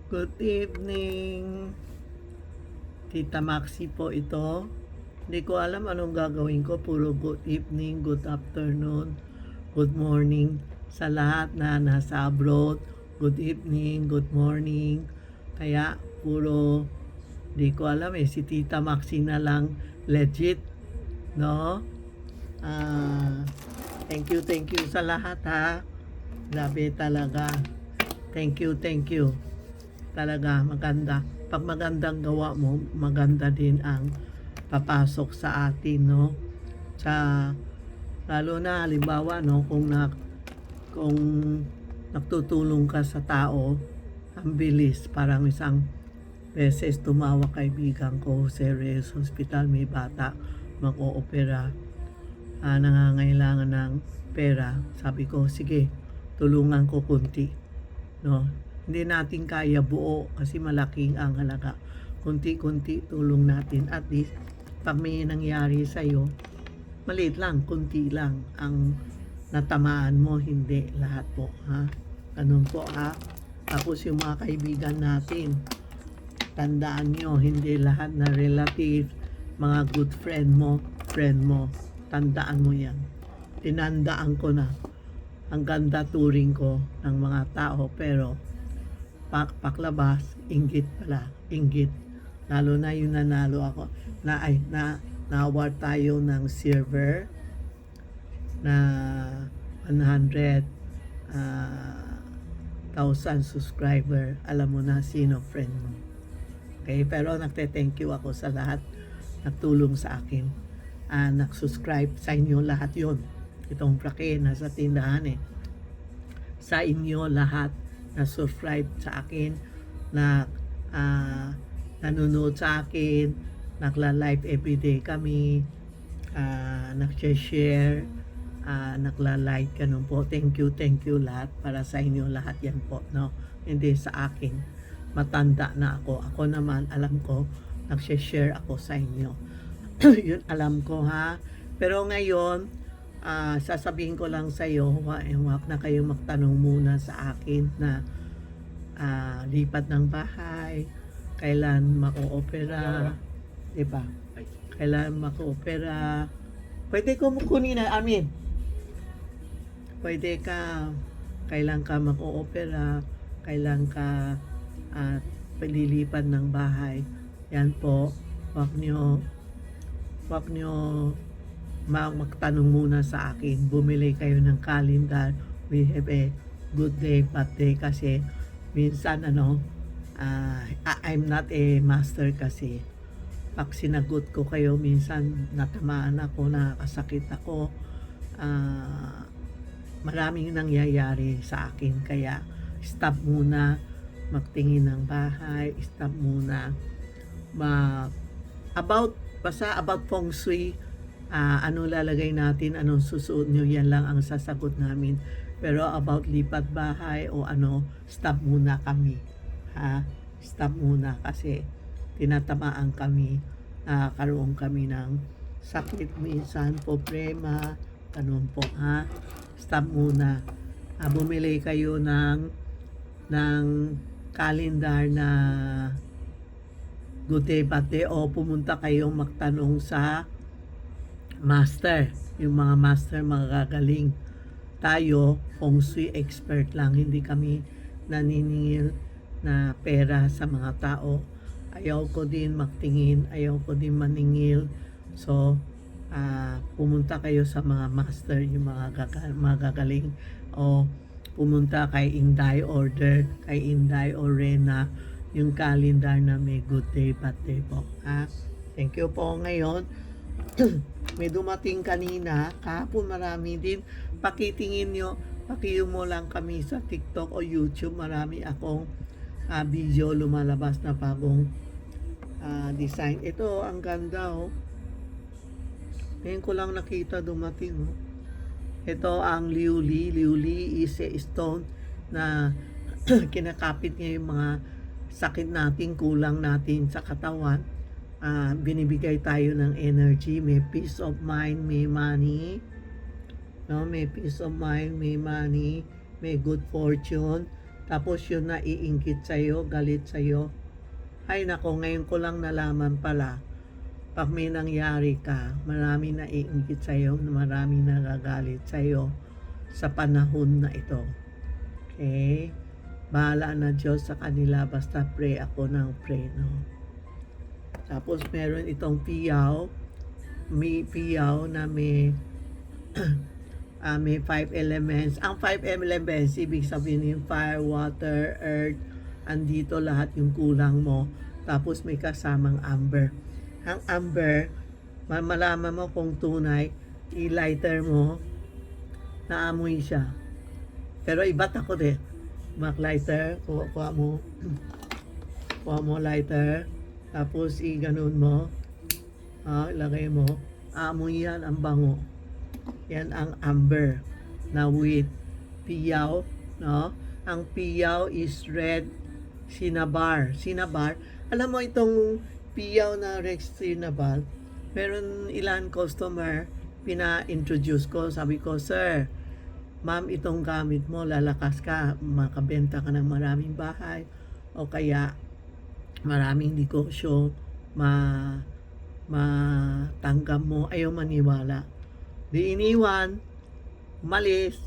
Good evening. Tita Maxi po ito. Hindi ko alam anong gagawin ko. Puro good evening, good afternoon, good morning sa lahat na nasa abroad. Good evening, good morning. Kaya puro, hindi ko alam si Tita Maxi na lang legit, no? Ah, thank you sa lahat ha. Grabe talaga. Thank you. Talaga maganda. Pag magandang gawa mo, maganda din ang papasok sa atin, no? Sa lalo na halimbawa, no, kung nagtutulong ka sa tao, ang bilis. Parang isang beses tumawag kaibigan ko sa Reyes Hospital, may bata mag-oopera, nangangailangan ng pera. Sabi ko, sige, tulungan ko kunti, no? Hindi natin kaya buo kasi malaking ang halaga. Kunti-kunti tulong natin. At least, pag may nangyari sa'yo, maliit lang, kunti lang ang natamaan mo, hindi lahat po, ha? Ganun po, ha? Tapos yung mga kaibigan natin, tandaan nyo, hindi lahat na relative, mga good friend mo, tandaan mo yan. Tinandaan ko na. Ang ganda turing ko ng mga tao, pero paklabas, inggit pala, inggit. Lalo na yung nanalo ako, na-award tayo ng silver na 100,000 subscriber. Alam mo na sino friend mo. Okay, pero nagte-thank you ako sa lahat nagtulong sa akin. Nag-subscribe sa inyo lahat yon. Itong prake nasa tindahan sa inyo lahat na subscribe sa akin, na nanonood sa akin, nagla-live everyday kami, nag-share, nagla-like, ganun po. Thank you lahat, para sa inyo lahat yan po, no? Hindi sa akin. Matanda na ako. Ako naman, alam ko, nag-share ako sa inyo. Yun alam ko, ha? Pero ngayon, sasabihin ko lang sa iyo, huwag na kayong magtanong muna sa akin na lipat ng bahay, kailan mako-opera, di ba? Kailan mako-opera. Pwede ko kunin na, pwede ka, kailan ka mako-opera, kailan ka palilipat ng bahay. Yan po, wag nyo magtanong muna sa akin. Bumili kayo ng calendar. We have a good day, bad day, kasi minsan I'm not a master kasi. Pag sinagot ko kayo, minsan natamaan ako, nakasakit ako. Maraming nangyayari sa akin, kaya stop muna magtingin ng bahay, stop muna about feng shui. Ano lalagay natin, anong susuot nyo, yan lang ang sasagot namin. Pero about lipat bahay o stop muna kami, ha? Stop muna kasi tinatamaan kami, nakakaroon kami ng sakit minsan, problema, ganun po, ha? Stop muna. Bumili kayo ng calendar na good day, bad day, o pumunta kayong magtanong sa master, yung mga master, mga gagaling. Tayo, feng shui expert lang, hindi kami naniningil na pera sa mga tao. Ayaw ko din magtingin, ayaw ko din maningil. So, pumunta kayo sa mga master, yung mga gagaling, o pumunta kay Inday Order, kay Inday Orena, yung calendar na may good day, bad day po. Thank you po. Ngayon, may dumating kanina, kahapon marami din. Pakitingin nyo, mo lang kami sa TikTok o YouTube. Marami akong video lumalabas na bagong design. Ito, ang ganda, oh. Ngayon ko lang nakita dumating, oh. Ito ang liuli. Liuli is a stone na kinakapit niya yung mga sakit natin, kulang natin sa katawan. Binibigay tayo ng energy, may peace of mind, may money, no? May peace of mind, may money, may good fortune, Tapos yun na iingkit sa'yo, galit sa'yo. Ay nako, ngayon ko lang nalaman pala, pag may nangyari ka, marami na iingkit sa'yo, marami na gagalit sa'yo sa panahon na ito. Okay? Bahala na Diyos sa kanila, basta pray ako ng pray, no? Tapos meron itong piyaw, may piyaw na may may 5 elements. Ang 5 elements, ibig sabihin yung fire, water, earth, andito lahat yung kulang mo. Tapos may kasamang amber. Ang amber, malaman mo kung tunay, i-lighter mo, naamoy siya. Pero iba't ako din. Mag-lighter, kuha mo lighter, tapos i-ganon mo, ilagay mo, amoy yan, ang bango. Yan ang amber na with piyaw, no? Ang piyaw is red cinnabar. Cinnabar, alam mo itong piyaw na red cinnabar, meron ilan customer, pina-introduce ko, sabi ko, sir, ma'am, itong gamit mo, lalakas ka, makabenta ka ng maraming bahay, o kaya maraming negosyo, matanggap mo, ayaw maniwala. Di iniwan, umalis,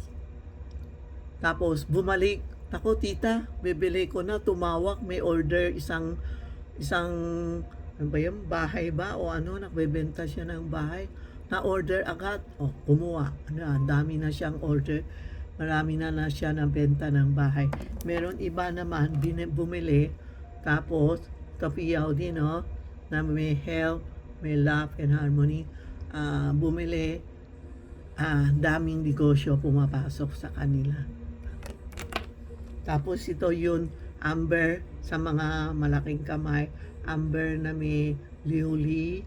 tapos bumalik, ako tita, bibili ko na, tumawag, may order, isang, ano ba yun, bahay ba, o ano, nagbebenta siya ng bahay, na-order agad, kumuha, ang dami na siyang order, marami na siya ng benta ng bahay. Meron iba naman, bumili, tapos, kapiyaw din, na may health, may love and harmony, bumili, daming negosyo pumapasok sa kanila. Tapos ito yun, amber sa mga malaking kamay, amber na may liuli,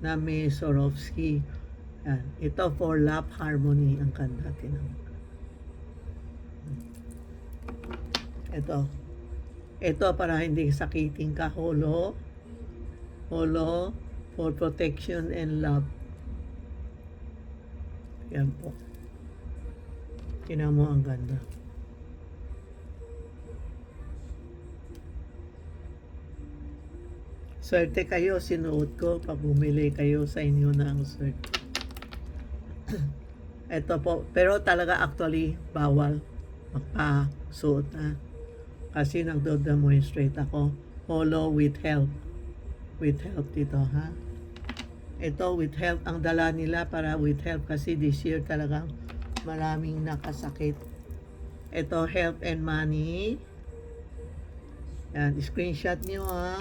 na may Swarovski. Yan. Ito for love harmony ang kanta tinang. Ito para hindi sakitin ka, holo for protection and love. Yan po. Tingnan mo ang ganda. Swerte kayo, sinuot ko pag bumili kayo sa inyo ng swerte. Ito po, pero talaga actually bawal magpasuot na. Kasi nagdo-demonstrate ako. Holo with health. With health dito, ha? Ito with health, ang dala nila para with health kasi this year talagang maraming nakasakit. Ito health and money. Yan, screenshot nyo, ha?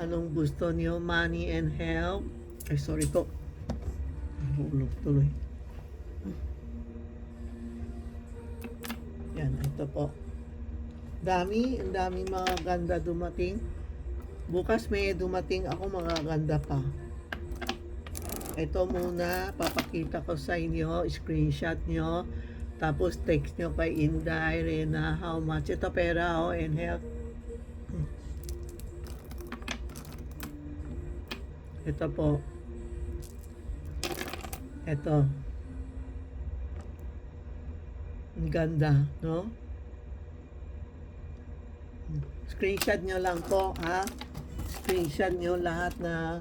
Anong gusto nyo? Money and health. Ay, sorry po. Hulog tuloy. Yan, ito po. Ang dami mga ganda dumating. Bukas may dumating ako mga ganda pa. Ito muna, papakita ko sa inyo, screenshot nyo, tapos text nyo kay Inday, Rena, how much. Ito pera, and health. Ito po. Ito. Ang ganda, no? Screenshot nyo lang po, ha? Screenshot nyo lahat na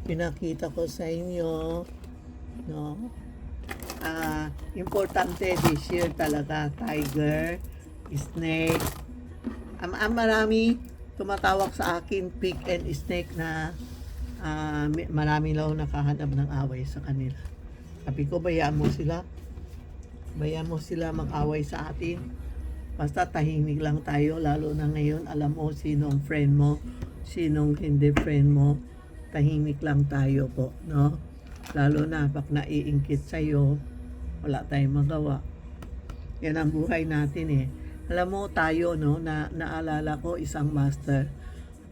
pinakita ko sa inyo, no? Importante this year talaga, tiger, snake. Marami tumatawag sa akin, pig and snake na marami lang nakahanap ng away sa kanila. Sabi ko, bayaan mo sila mag-away sa atin. Basta tahimik lang tayo, lalo na ngayon, alam mo sinong friend mo, sinong hindi friend mo, tahimik lang tayo po, no? Lalo na pag naiingkit sa'yo, wala tayong magawa. Yan ang buhay natin eh. Alam mo tayo, no, naalala ko isang master,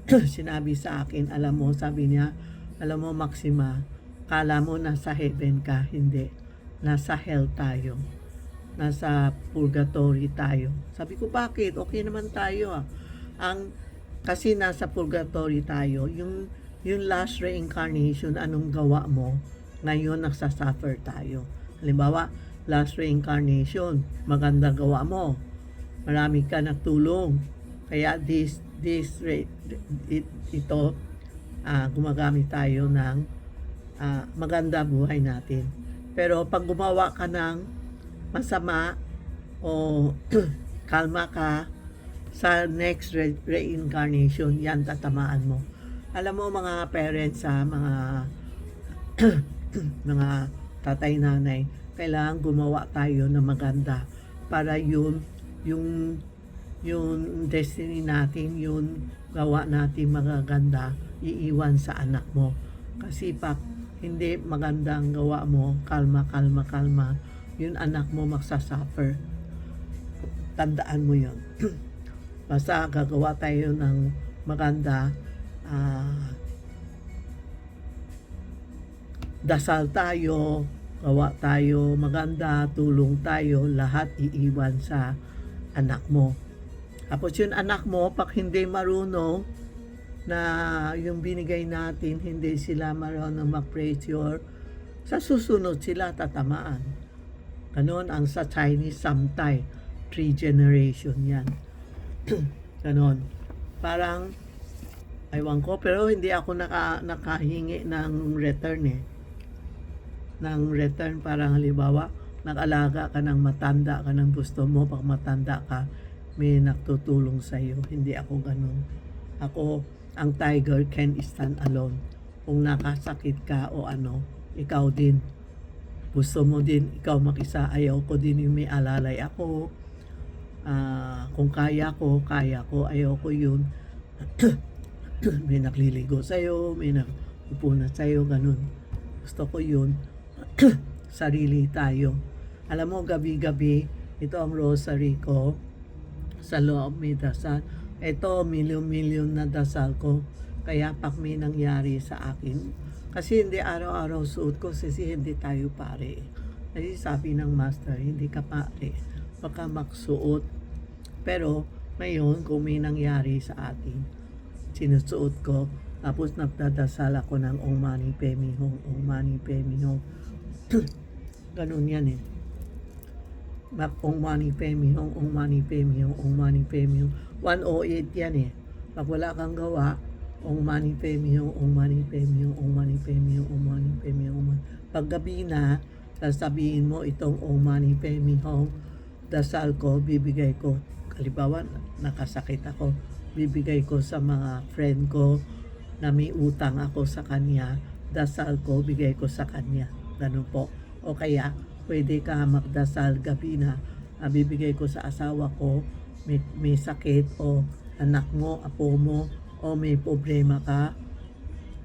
sinabi sa akin, sabi niya, alam mo Maxima, kala mo nasa heaven ka, hindi. Nasa hell tayo. Nasa purgatory tayo. Sabi ko, bakit? Okay naman tayo ah. Kasi nasa purgatory tayo, yung last reincarnation, anong gawa mo, ngayon nagsasuffer tayo. Halimbawa, last reincarnation, maganda gawa mo, marami ka nagtulong. Kaya ito, gumagamit tayo ng maganda buhay natin. Pero pag gumawa ka ng masama o kalma ka, sa next reincarnation, yan tatamaan mo. Alam mo mga parents, mga mga tatay nanay, kailangan gumawa tayo ng maganda para yung destiny natin, yung gawa natin magaganda, iiwan sa anak mo. Kasi pag hindi magandang gawa mo, kalma, yung anak mo magsasuffer. Tandaan mo yun. Basta gagawa tayo ng maganda, dasal tayo, gawa tayo maganda, tulong tayo, lahat iiwan sa anak mo. Tapos yung anak mo, pag hindi marunong na yung binigay natin, hindi sila marunong mag-pressure, sa susunod sila tatamaan. Ganon ang sa Chinese samtay, 3 generation yan. Ganon. Parang, aywan ko, pero hindi ako nakahingi ng return ng return. Parang halimbawa, nag-alaga ka ng matanda ka ng gusto mo, pag matanda ka, may nagtutulong sa iyo. Hindi ako ganun. Ako, ang tiger can stand alone. Kung nakasakit ka o ano, ikaw din. Gusto mo din, ikaw mag-isa. Ayaw ko din yung may alalay ako. Kung kaya ko, ayaw ko yun. May nagliligo sa'yo, may nagpupunat sa'yo, ganun. Gusto ko yun. Sarili tayo. Alam mo, gabi-gabi, ito ang rosary ko. Sa loob may dasal. Ito, milyon-milyon na dasal ko. Kaya pag may nangyari sa akin, kasi hindi araw-araw suot ko, kasi hindi tayo pare. Kasi sabi ng master, hindi ka pare. Baka magsuot. Pero ngayon, kung may nangyari sa atin, sinusuot ko. Tapos nagdadasal ako ng Om Mani Padme Hum, Om Mani Padme Hum. Ganun yan Om Mani Padme Hum, Om Mani Padme Hum, Om Mani Padme Hum. 108 yan Pag wala kang gawa, Om Mani Padme Hum, Om Mani Padme Hum, Om Mani Padme Hum, Om Mani Padme Hum. Pag gabi na, sasabihin mo itong Om Mani Padme Hum, dasal ko, bibigay ko. Halimbawa, nakasakit ako, bibigay ko sa mga friend ko na may utang ako sa kanya, dasal ko, bigay ko sa kanya. Ganun po. O kaya, pwede ka magdasal gabi na, bibigay ko sa asawa ko, may sakit, o anak mo, apo mo, o may problema ka,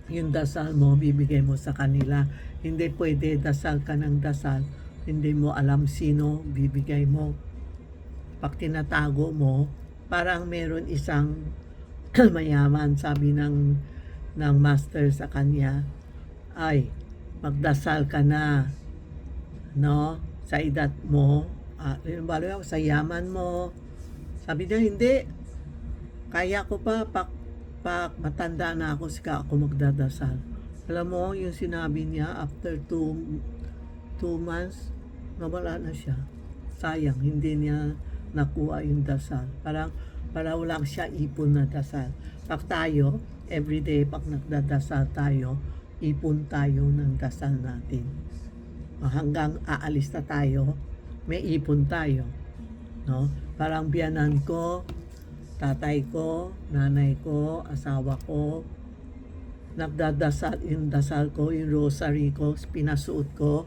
yung dasal mo, bibigay mo sa kanila. Hindi pwede dasal ka ng dasal, hindi mo alam sino bibigay mo. Pag tinatago mo, parang meron isang mayaman, sabi ng master sa kanya, ay, magdasal ka na, no? Sa edad mo, sa yaman mo. Sabi niya, hindi. Kaya ko pa, pag matanda na ako, sika ako magdadasal. Alam mo, yung sinabi niya, after 2 months, nawala na siya. Sayang, hindi niya nakuha yung dasal. Para wala siya ipon na dasal. Pag tayo, everyday, pag nagdadasal tayo, ipon tayo ng dasal natin. Hanggang aalis na tayo, may ipon tayo. No? Parang biyanan ko, tatay ko, nanay ko, asawa ko, nagdadasal, yung dasal ko, yung rosary ko, pinasuot ko,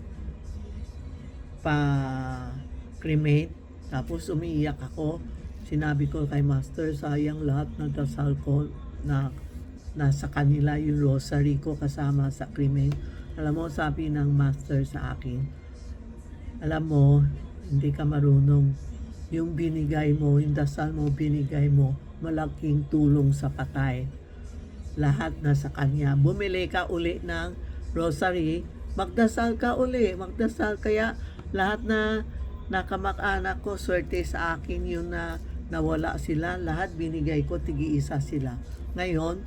pa-cremate, tapos umiiyak ako. Sinabi ko kay master, sayang lahat ng dasal ko na nasa kanila, yung rosary ko kasama sa cremate. Alam mo, sabi ng master sa akin, alam mo, hindi ka marunong. Yung binigay mo, yung dasal mo, binigay mo, malaking tulong sa patay. Lahat na sa kanya. Bumili ka uli ng rosary, magdasal ka uli, magdasal. Kaya lahat na nakamag-anak ko, swerte sa akin yun na nawala sila. Lahat binigay ko, tigi-isa sila. Ngayon,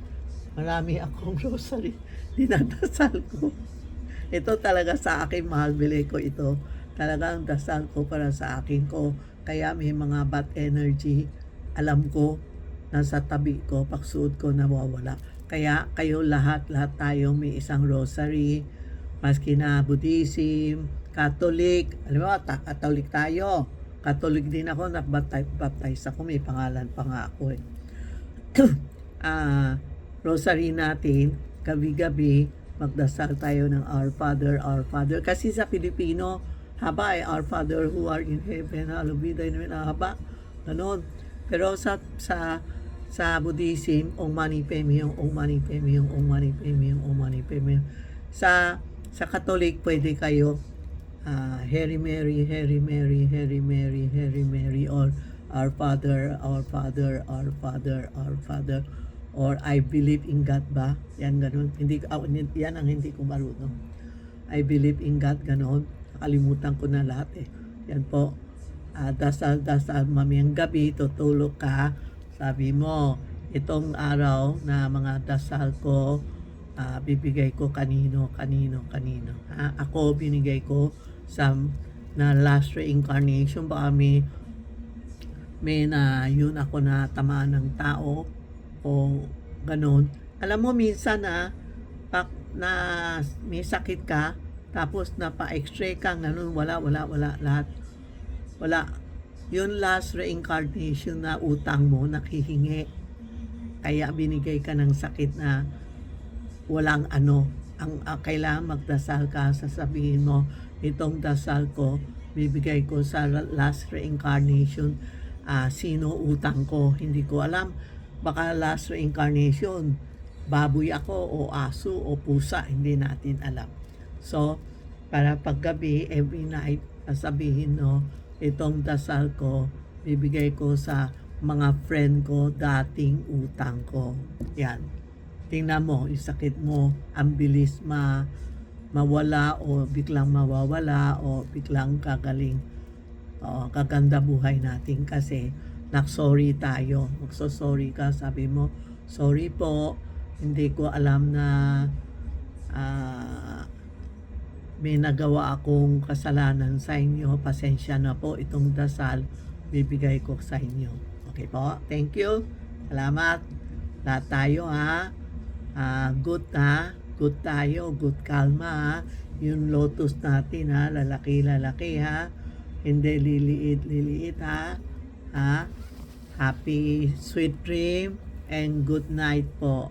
marami akong rosary, dinadasal ko. Ito talaga sa akin, mahal, bili ko ito. Talagang dasal ko para sa akin ko. Kaya may mga bad energy, alam ko, nasa tabi ko, pagsuot ko nawawala. Kaya kayo lahat tayo may isang rosary, maski na Buddhism, Catholic, alam mo, Catholic tayo. Catholic din ako, baptize ako, may pangalan pa nga ako eh. Rosary natin, gabi-gabi, magdasal tayo ng Our Father, Our Father. Kasi sa Pilipino, haba eh, Our Father who art in heaven, hallowed be thy name, haba. Ganon. Pero sa Buddhism, Om Mani Padme Hum, Om Mani Padme Hum, Om Mani Padme Hum, Om Mani Padme Hum. Sa Catholic, pwede kayo Hail Mary, Hail Mary, Hail Mary, Hail Mary, or Our Father, Our Father, Our Father, Our Father, or I believe in God ba? Yan ganun. Yan ang hindi ko marunong. I believe in God, ganun. Nakalimutan ko na lahat eh. Yan po. Dasal mamayang gabi, tutulog ka. Sabi mo, itong araw na mga dasal ko, bibigay ko kanino. Ako binigay ko na last reincarnation. Baka may na yun ako na tamaan ng tao o ganun. Alam mo minsan na may sakit ka tapos napa-x-ray ka ganun, wala lahat. Wala. Yun last reincarnation na utang mo nakihingi. Kaya binigay ka ng sakit na walang ano. Ang kailangan magdasal ka, sasabihin mo, itong dasal ko, bibigay ko sa last reincarnation. Sino utang ko? Hindi ko alam. Baka last reincarnation, baboy ako o aso o pusa, hindi natin alam. So, para paggabi, every night, sabihin no, itong dasal ko, bibigay ko sa mga friend ko, dating utang ko. Yan. Tingnan mo, yung sakit mo, ang bilis mawala o biglang mawawala o biglang kagaling. Kaganda buhay natin kasi nag-sorry tayo. Magso-sorry ka, sabi mo, sorry po, hindi ko alam na may nagawa akong kasalanan sa inyo. Pasensya na po, itong dasal bibigay ko sa inyo. Okay po, thank you. Salamat. Lahat tayo ha. Good ha. Good tayo, good kalma ha. Yung lotus natin ha, lalaki ha. Hindi liliit ha. Happy sweet dream and good night po.